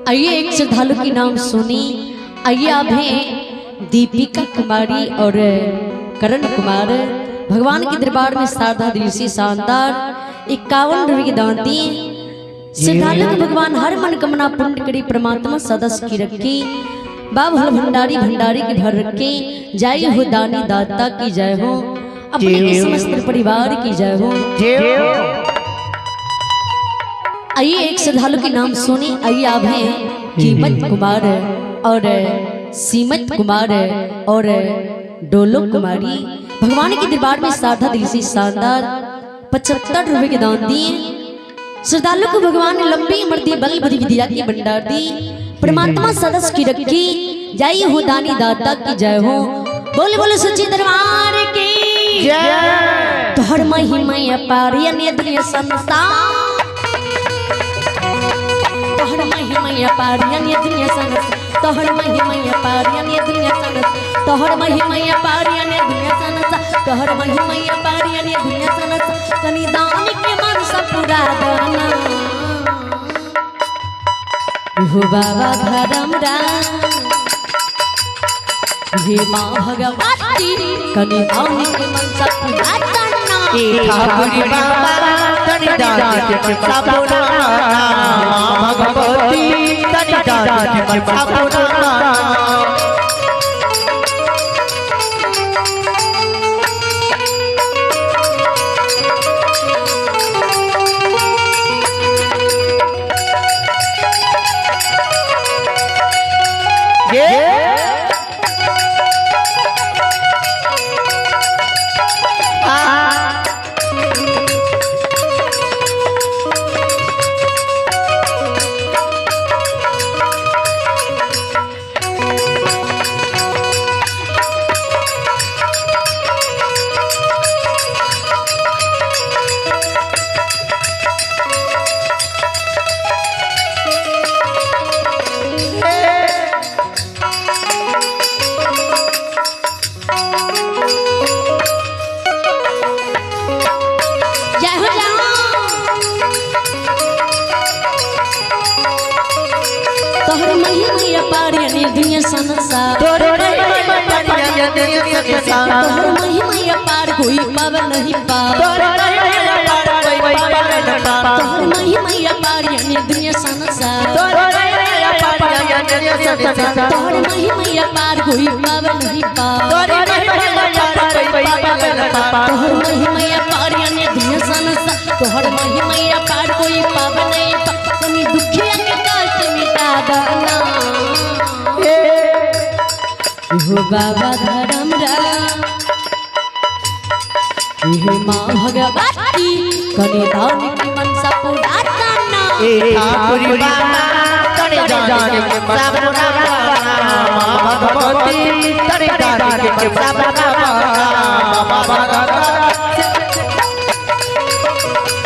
आइए एक श्रद्धालु की नाम सुनी। आइए आप हैं दीपिका कुमारी और करण कुमार। भगवान के दरबार में शारदा दृश्य शानदार 51 रुपये की दान दिए। श्रद्धालु को भगवान हर मनोकामना पूर्ण करी, परमात्मा सदस्य की रखी। बाबा भंडारी भंडारी के भर रखे। जय हो दानी दाता की जय हो, अपने के समस्त परिवार की जय हो। आइए एक श्रद्धालु के नाम सुने। आइए आप हैं कीमत कुमार और सीमत कुमार और डोलो कुमारी। भगवान के दरबार में शारदा दृश्य शानदार 75 रुपये के दान दिए। श्रद्धालु को भगवान ने लंबी उम्र दी, बल बुद्धि विद्या की भंडार दी, परमात्मा सदस्य की रखी। जय हो दानी दाता की जय हो। बोले बोले सच्चे दरबार की जय। तोहर महिमा अपार दुनिया संसार, तोहर महिमा अपार दुनिया संसार, तोहर महिमा अपार दुनिया संसार, तोहर महिमा अपार दुनिया संसार, तोहर महिमा अपार दुनिया संसार। कनी दान के मन सब पूरा दाना हो बाबा धर्मराज, हे माँ भगवती कनी दान के मन सब पूरा दाना। ठाकुर बाबा तनि दान के सब पूरा दाना, भगवती तनि दान के सब पूरा दाना। तोहर महिमा अपार दुनिया संसार, तोहर महिमा अपार दुनिया संसार, तोहर महिमा अपार कोई पाव नहीं पाव, तोहर महिमा अपार कोई पाव नहीं पाव, तोहर महिमा अपार दुनिया संसार, तोहर महिमा अपार दुनिया संसार, तोहर महिमा अपार कोई पाव नहीं पाव, तोहर महिमा अपार कोई पाव नहीं पाव, तोहर महिमा अपार दुनिया संसार, तोहर महिमा अपार कोई पाव नहीं पाव। कनी दुखिया के कष्ट मिटा दाना हो बाबा धर्मराज, हे माँ भगवती कनी दान के मनसा पूरा दाना। ठाकुर बाबा तनि दान के सब पूरा दाना, भगवती तनि दान के सब पूरा दाना।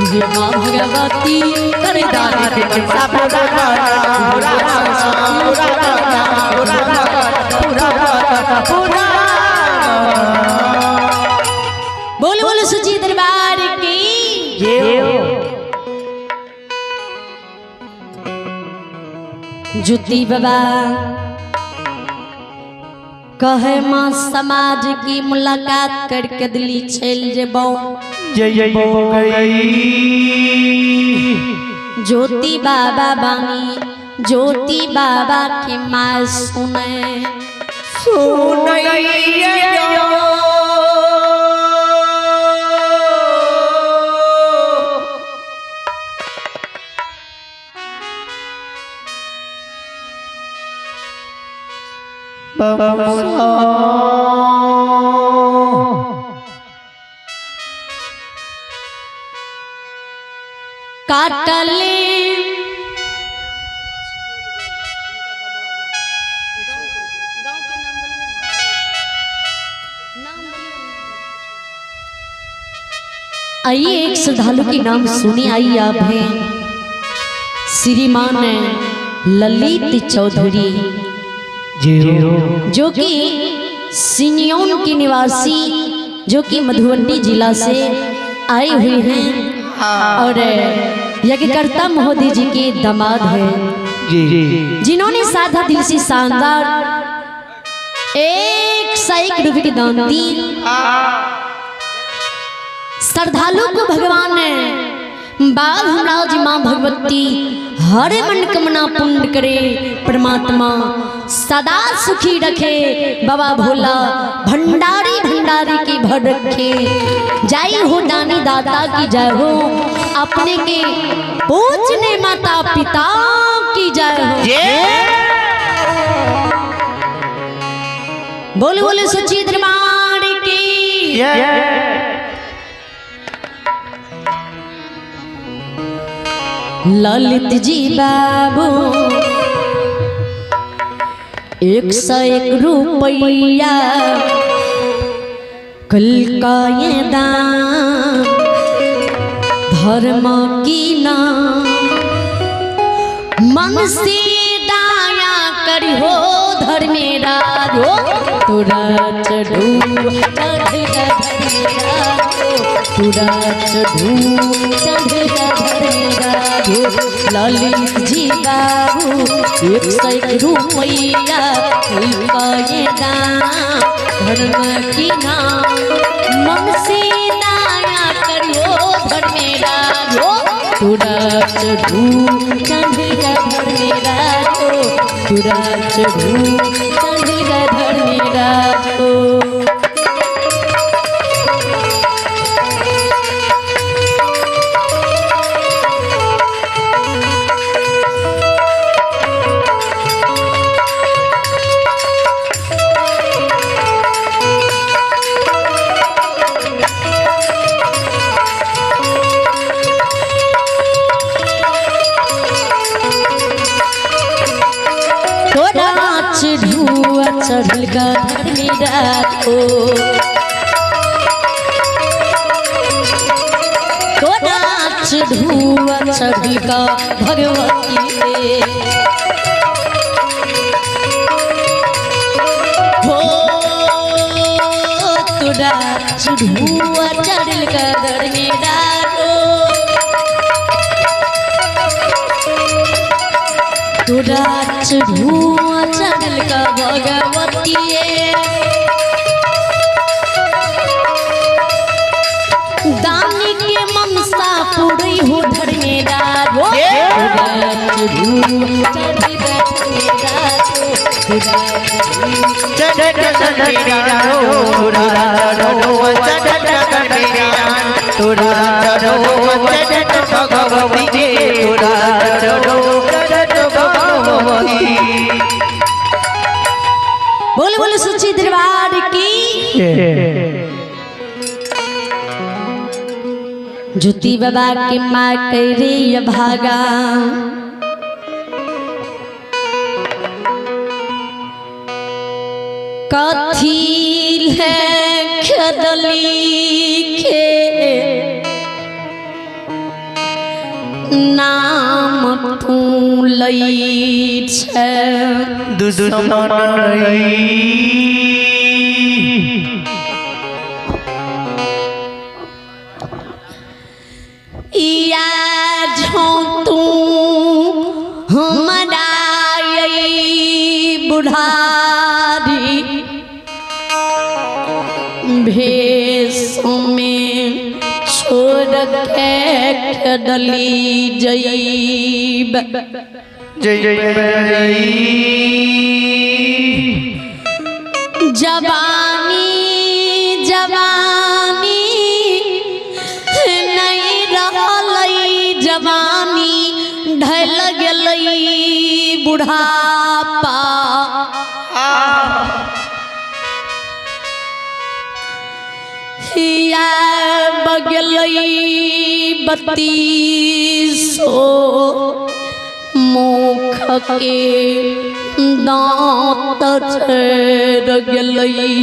हे माँ भगवती कनी दान के सब पूरा बोले बोले सच्चे दरबार की ज्योति बाबा कहे माँ समाज की मुलाकात करके दिल्ली छेल जेबो ज्योति बाबा बानी, ज्योति बाबा की माँ सुने काटले आइए एक श्रद्धालु के नाम सुनी। आइए आप हैं श्रीमान ललित चौधरी, जो कि सिनियोन के निवासी, जो कि मधुबनी जिला से आए हुए हैं और यज्ञकर्ता महोदय जी के दामाद है। जिन्होंने साधा दिल से शानदार 101 रुपए की दान दी। श्रद्धालु को भगवान ने बाल हमरा जी माँ भगवती हर मनोकामना पूर्ण करे, परमात्मा सदा सुखी रखे, बाबा भोला भंडारी भंडारी की भर रखे। जय हो दानी दाता की जय हो, अपने के पूजने माता पिता की जय हो। बोले बोले सच्ची दरबार की। ललित जी बाबू 101 रुपया कल का ये दान धर्म की नाम, मन से दाया करी हो धर्मेरा हो, तुरा चढ़ू धर्मेरा हो, तुरा चढ़ू धर्मेरा हो। ललित जी बाबू 101 रुपया का ये दान धर्म की नाम, मन से दाया करियो धर्मेरा हो, तुरा चढ़ू धर्मेरा हो, तुरा चढ़ू धर्मेरा हो। चढ़ल का धर्मेरा हो, नाच धुआ चढ़ल का भगवती हो, तो नाच धुआ चढ़ल का धर्मेरा हो, तो नाच धुआ चढ़ल का भगवती दानी के मनसा पूरी हो धर्मेरा हो, बोले बोले सच्ची दरबार की। ज्योति बाबा के माँ करे भागा, कथी है खदली के नाम तू लई छे दुश्मन तू हमारा बुढ़ारी भेष में छोड़ के खदली जईब जवानी जवानी नहीं रहलई, जवानी ढल गलई बुढ़ापा, हिया बगलई 32 मुख के दांत झड़ गलई,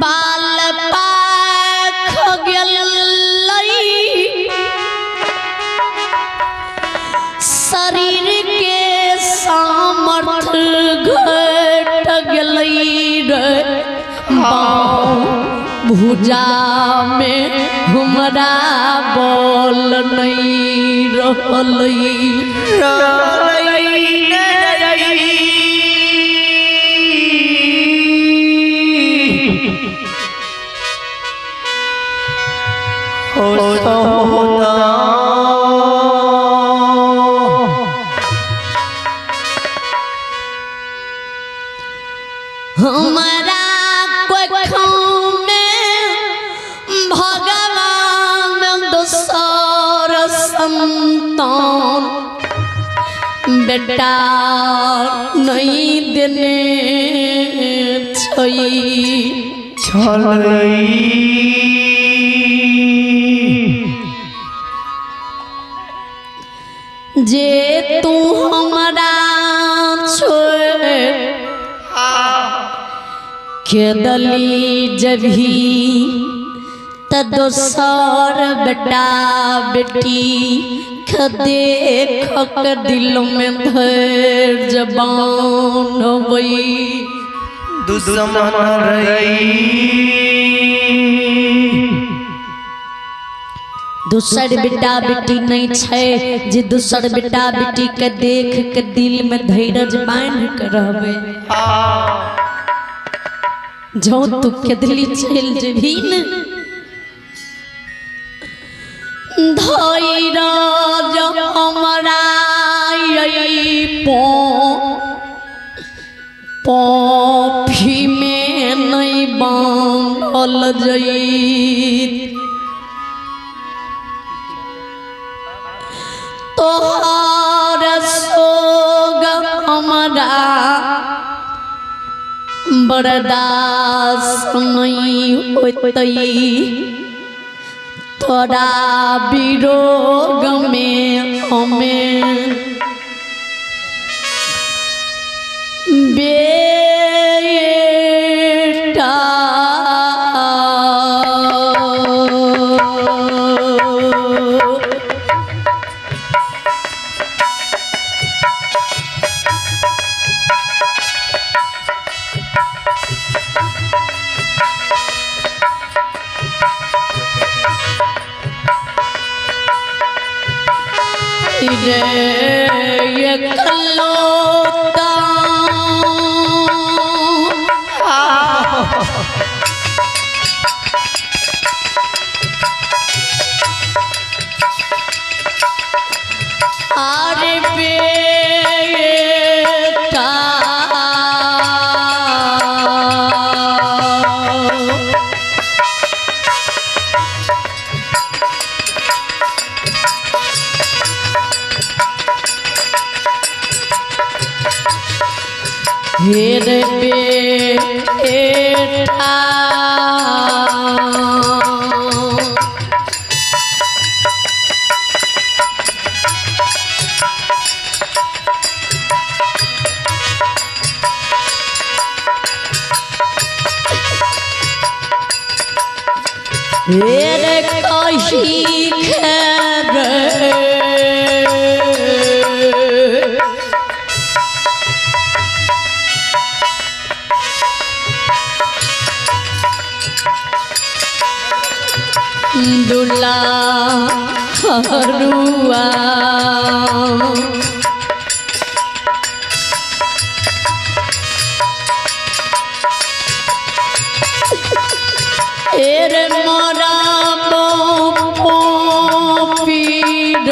बाल पाख गलई, शरीर के सामर्थ्य घट गलई रे, भुजा में हमरा बोल नहीं हमारा कोखों में भगवान दोसर संतान बेटा नहीं देने जे तू हमारा छोड़ के दली जभी त दोसर बेटा बेटी देख के दिल में धर जबान होई दुश्मन रही दूसर बेटा बेटी नहीं छे जे दूसर बेटा बेटी के देख के दिल में धैर्य बांध के रहबे जो तू केदली चल जेबी न धैर्य हमरा पी में नहीं बांधल जई तोहार सोग हमरा बर्दाश्त नहीं होतई तोरा विरोग में हमें बेटा ये कलोता अरे बेटा हेरे बेटा हेरे कही खेरे दुला हरुआ एरे मोरा पीर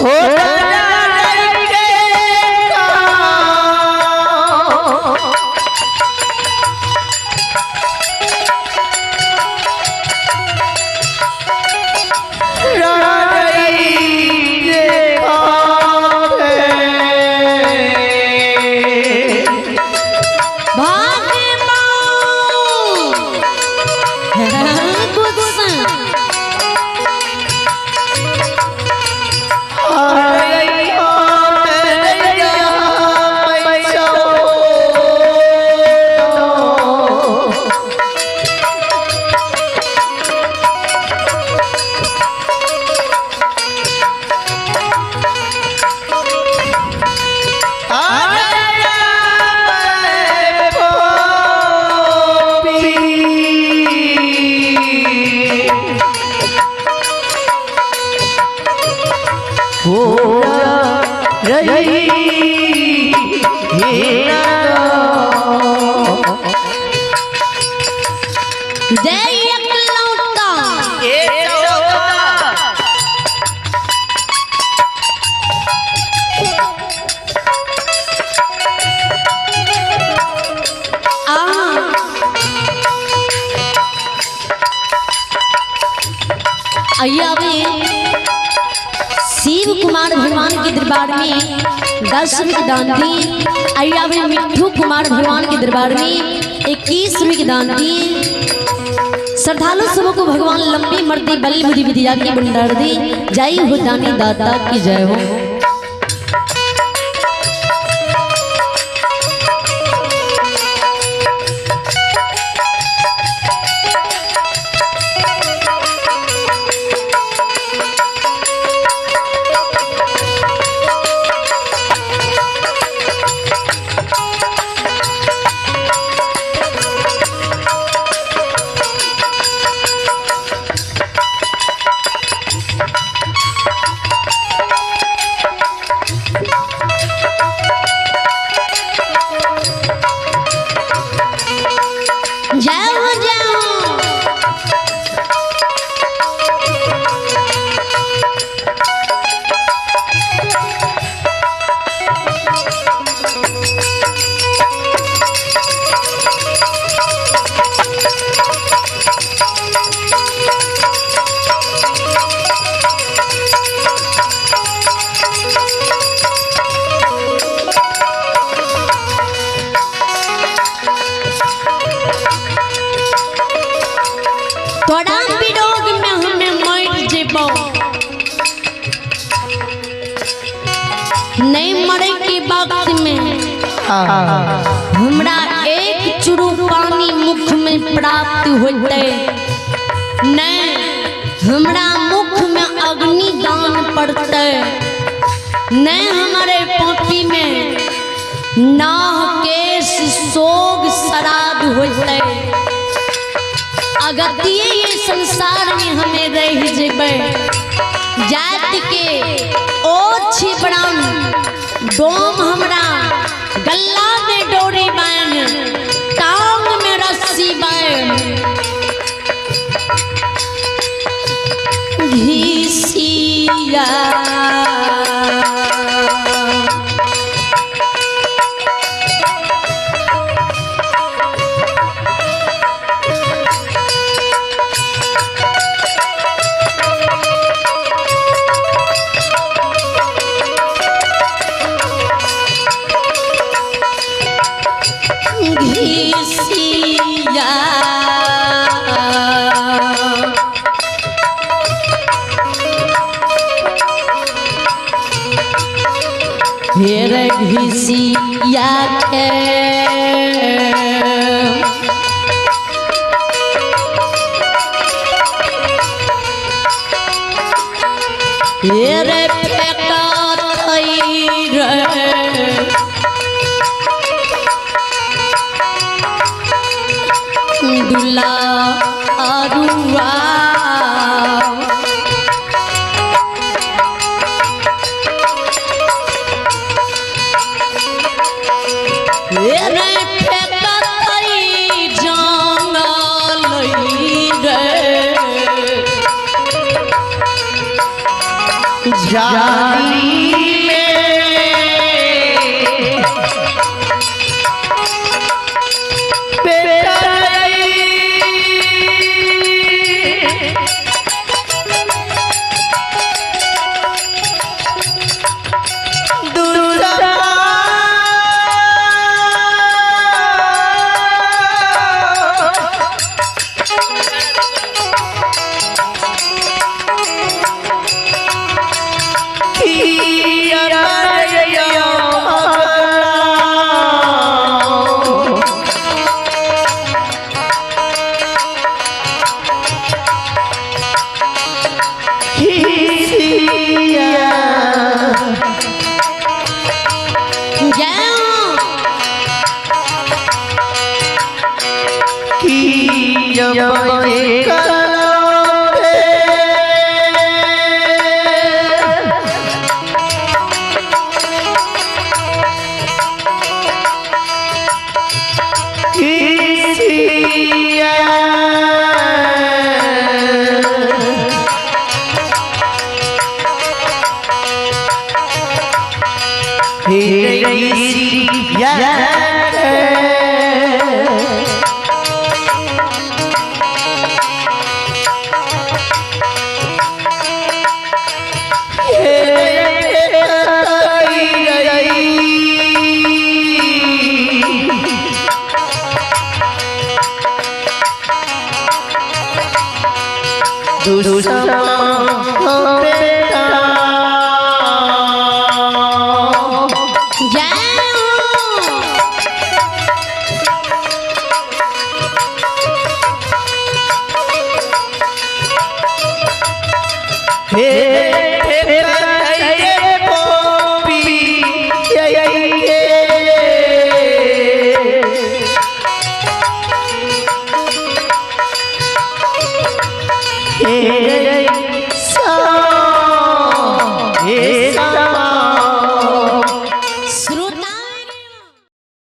ओ डराई के आइए अभी शिव कुमार भगवान के दरबार में 10 रुपये दान दी। आइए अभी मिट्ठू कुमार भगवान के दरबार में 21 रुपये दान दी। श्रद्धालु सबों को भगवान लंबी मर्दी बल बुद्धि विद्या की भंडार दी। जय हो दानी दाता की जय हो। नहीं मरे के वक्त में हमरा एक चुरु पानी मुख में प्राप्त होते, नहीं हमरा मुख में अग्नि दान पड़ते, नहीं हमारे पोती में नाह केश सोग श्राद्ध होते। अगतिये ये संसार में हमें रह जेबे जात के ओ छिपड़ान डोम हमरा गल्ला में डोरी बान टांग में रस्सी बान घिसिया फिर घिसिया के फिर फेंका दुला अरुआ जानी हे